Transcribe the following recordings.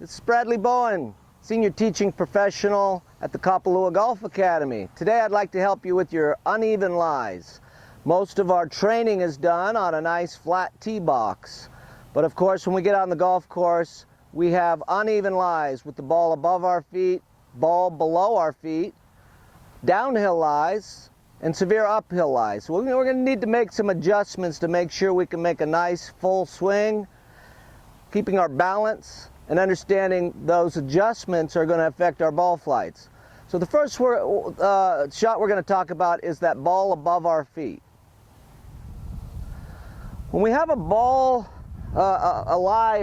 This is Bradley Bowen, Senior Teaching Professional at the Kapalua Golf Academy. Today I'd like to help you with your uneven lies. Most of our training is done on a nice flat tee box. But of course when we get on the golf course, we have uneven lies with the ball above our feet, ball below our feet, downhill lies, and severe uphill lies. So we're going to need to make some adjustments to make sure we can make a nice full swing, keeping our balance, and understanding those adjustments are going to affect our ball flights. So the first shot we're going to talk about is that ball above our feet. When we have a lie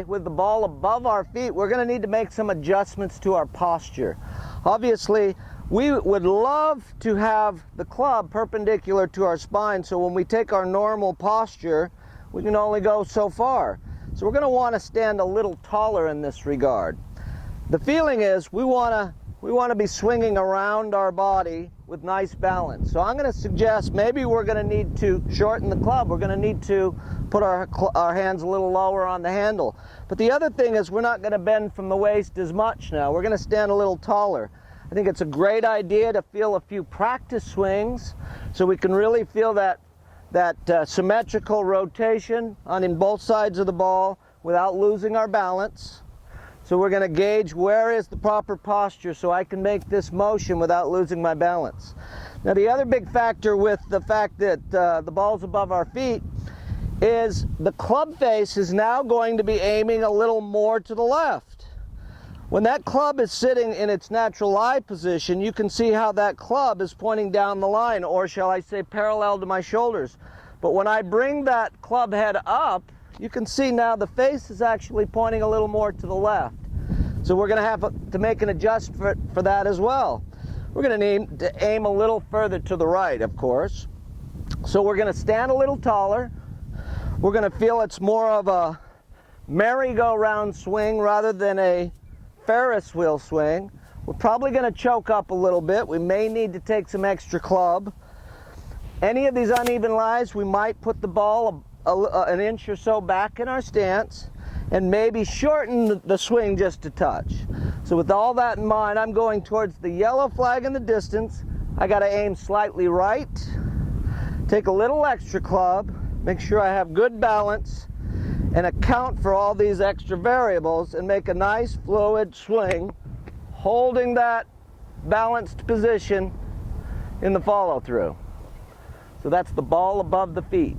with the ball above our feet, we're going to need to make some adjustments to our posture. Obviously, we would love to have the club perpendicular to our spine, so when we take our normal posture, we can only go so far. So we're going to want to stand a little taller in this regard. The feeling is we want to be swinging around our body with nice balance. So I'm going to suggest maybe we're going to need to shorten the club. We're going to need to put our hands a little lower on the handle. But the other thing is we're not going to bend from the waist as much now. We're going to stand a little taller. I think it's a great idea to feel a few practice swings so we can really feel that symmetrical rotation in both sides of the ball without losing our balance. So we're going to gauge where is the proper posture so I can make this motion without losing my balance. Now the other big factor with the fact that the ball's above our feet is the club face is now going to be aiming a little more to the left. When that club is sitting in its natural lie position, you can see how that club is pointing down the line, or shall I say parallel to my shoulders. But when I bring that club head up, you can see now the face is actually pointing a little more to the left. So we're going to have to make an adjustment for that as well. We're going to need to aim a little further to the right, of course. So we're going to stand a little taller. We're going to feel it's more of a merry-go-round swing rather than a Ferris wheel swing. We're probably going to choke up a little bit. We may need to take some extra club. Any of these uneven lies, we might put the ball an inch or so back in our stance and maybe shorten the swing just a touch. So with all that in mind, I'm going towards the yellow flag in the distance. I got to aim slightly right, take a little extra club, make sure I have good balance, and account for all these extra variables and make a nice fluid swing, holding that balanced position in the follow-through. So that's the ball above the feet.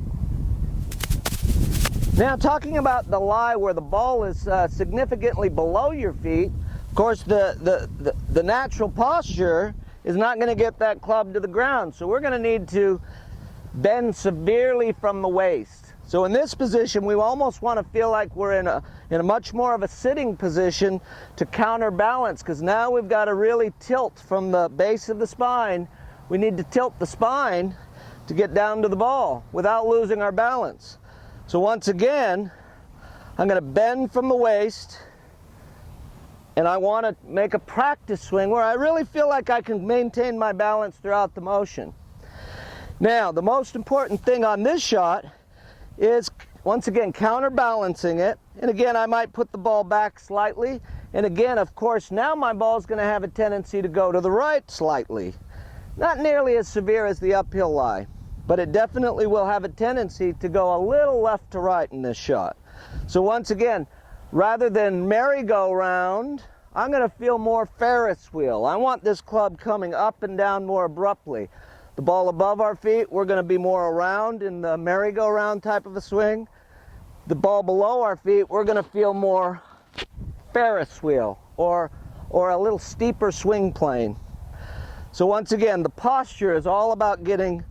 Now talking about the lie where the ball is significantly below your feet, of course the natural posture is not going to get that club to the ground. So we're going to need to bend severely from the waist. So in this position, we almost want to feel like we're in a much more of a sitting position to counterbalance, because now we've got to really tilt from the base of the spine. We need to tilt the spine to get down to the ball without losing our balance. So once again, I'm going to bend from the waist, and I want to make a practice swing where I really feel like I can maintain my balance throughout the motion. Now, the most important thing on this shot is, once again, counterbalancing it. And again, I might put the ball back slightly. And again, of course, now my ball is going to have a tendency to go to the right slightly. Not nearly as severe as the uphill lie, but it definitely will have a tendency to go a little left to right in this shot. So once again, rather than merry-go-round, I'm going to feel more Ferris wheel. I want this club coming up and down more abruptly. The ball above our feet, we're going to be more around in the merry-go-round type of a swing. The ball below our feet, we're going to feel more Ferris wheel or a little steeper swing plane. So once again, the posture is all about getting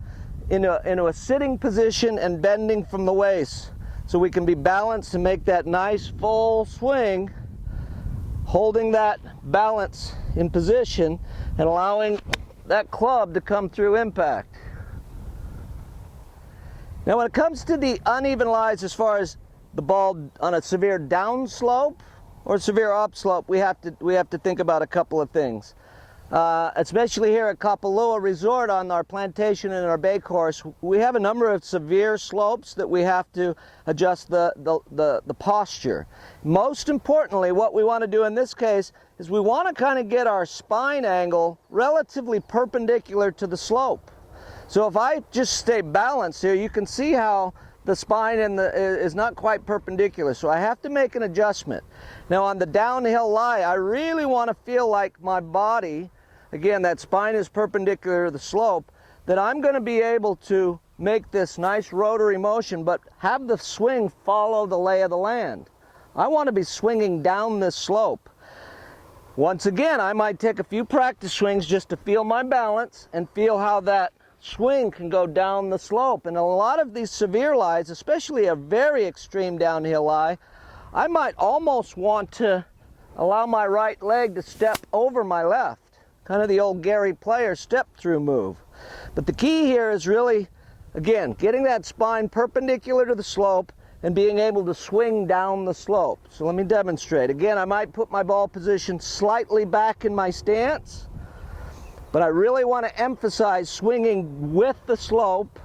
into a sitting position and bending from the waist so we can be balanced and make that nice full swing, holding that balance in position and allowing that club to come through impact. Now when it comes to the uneven lies as far as the ball on a severe downslope or severe upslope, we have to think about a couple of things. especially here at Kapalua Resort on our plantation and our bay course, we have a number of severe slopes that we have to adjust the posture. Most importantly, what we want to do in this case is we want to kind of get our spine angle relatively perpendicular to the slope. So if I just stay balanced here, you can see how the spine is not quite perpendicular, so I have to make an adjustment. Now on the downhill lie, I really want to feel like my body, again, that spine is perpendicular to the slope, that I'm going to be able to make this nice rotary motion, but have the swing follow the lay of the land. I want to be swinging down this slope. Once again, I might take a few practice swings just to feel my balance and feel how that swing can go down the slope. And a lot of these severe lies, especially a very extreme downhill lie, I might almost want to allow my right leg to step over my left. Kind of the old Gary Player step through move. But the key here is really, again, getting that spine perpendicular to the slope and being able to swing down the slope. So let me demonstrate. Again, I might put my ball position slightly back in my stance, but I really want to emphasize swinging with the slope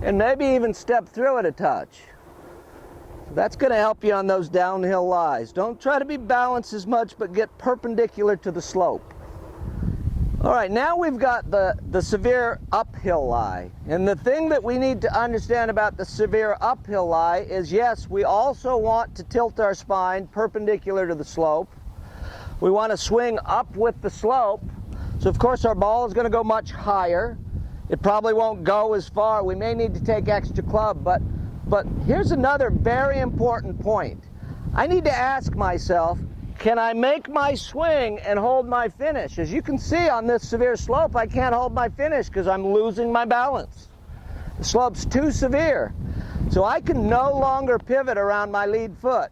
and maybe even step through it a touch. So that's going to help you on those downhill lies. Don't try to be balanced as much, but get perpendicular to the slope. All right, now we've got the severe uphill lie. And the thing that we need to understand about the severe uphill lie is, yes, we also want to tilt our spine perpendicular to the slope. We want to swing up with the slope. So of course our ball is going to go much higher. It probably won't go as far. We may need to take extra club, but here's another very important point. I need to ask myself, can I make my swing and hold my finish? As you can see on this severe slope, I can't hold my finish because I'm losing my balance. The slope's too severe. So I can no longer pivot around my lead foot.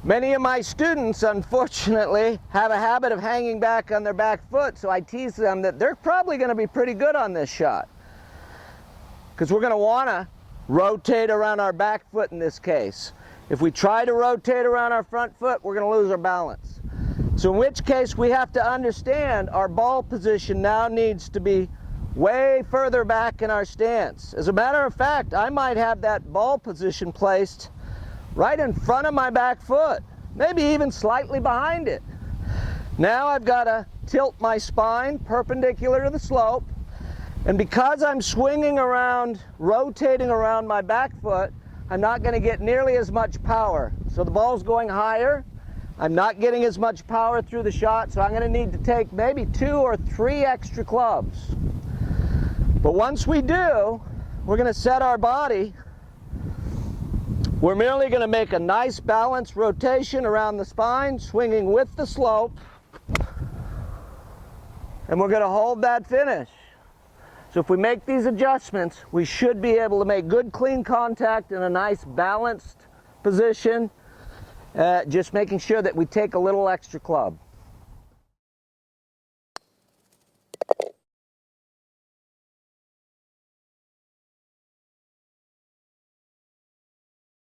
Many of my students, unfortunately, have a habit of hanging back on their back foot, so I tease them that they're probably going to be pretty good on this shot, because we're going to want to rotate around our back foot in this case. If we try to rotate around our front foot, we're going to lose our balance. So in which case we have to understand our ball position now needs to be way further back in our stance. As a matter of fact, I might have that ball position placed right in front of my back foot, maybe even slightly behind it. Now I've got to tilt my spine perpendicular to the slope, and because I'm swinging around, rotating around my back foot, I'm not going to get nearly as much power. So the ball's going higher, I'm not getting as much power through the shot, so I'm going to need to take maybe 2 or 3 extra clubs. But once we do, we're going to set our body. We're merely going to make a nice balanced rotation around the spine, swinging with the slope, and we're going to hold that finish. So if we make these adjustments, we should be able to make good clean contact in a nice balanced position, just making sure that we take a little extra club.